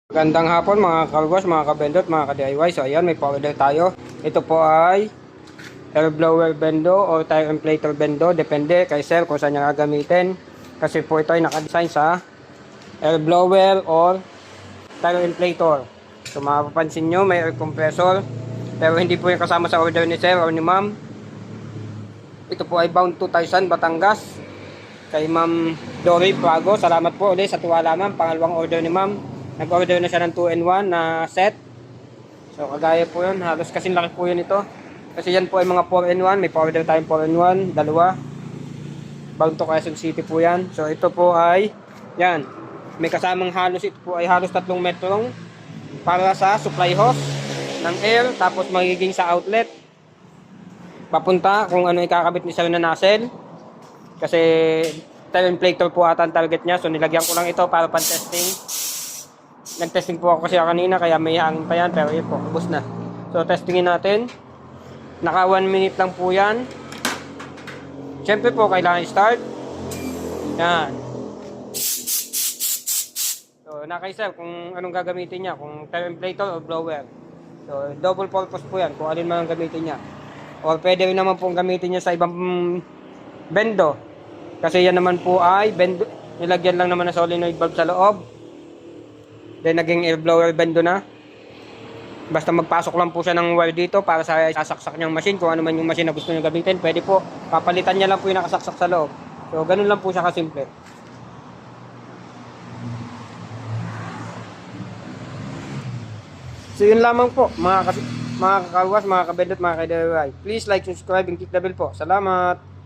Magandang hapon mga kalwas, mga kabendot, mga ka-DIY. So ayan, may powder tayo. Ito po ay air blower bendo o tire inflator bendo. Depende kay sir kung saan niya gagamitin. Kasi po ito ay nakadesign sa air blower or tire inflator. So mapapansin nyo, may air compressor. Pero hindi po yung kasama sa order ni sir o ni ma'am. Ito po ay bound 2000 Batangas. Kay Ma'am Dory Prago. Salamat po ulit sa tiwala ma'am. Pangalawang order ni ma'am. Nag-order na siya ng 2-in-1 na set. So kagaya po yun. Halos kasing laki po yun ito. Kasi yan po ay mga 4-in-1. May powder tayong 4-in-1. Dalawa. Bound to Quezon City po yan. So ito po ay yan. May kasamang halos, ito po ay halos 3 metrong para sa supply hose ng air. Tapos magiging sa outlet. Papunta kung ano ikakabit ni sir na nozzle. Kasi tire inflator po ata ang target niya. So nilagyan ko lang ito para pan-testing. Nag-testing po ako kasi kanina kaya may hangin pa yan, pero yun po, ubos na. So testingin natin. Naka 1 minute lang po yan. Siyempre po kailangan i-start. Yan. So nakay sir kung anong gagamitin niya, kung tire inflator o blower. So double purpose po yan kung alin man ang gamitin niya. Or pwede rin naman pong gamitin niya sa ibang bendo. Kasi yan naman po ay bendo, nilagyan lang naman na solenoid valve sa loob. Then naging air blower bendo na. Basta magpasok lang po siya ng wire dito para sa sasaksak niyang machine. Kung ano man yung machine na gusto niyo gamitin, pwede po. Papalitan niya lang po yung nakasaksak sa loob. So ganun lang po siya kasimple. So yun lamang po mga kakawas, mga kabendot, mga ka-DIY. Please like, subscribe, and click the bell po. Salamat!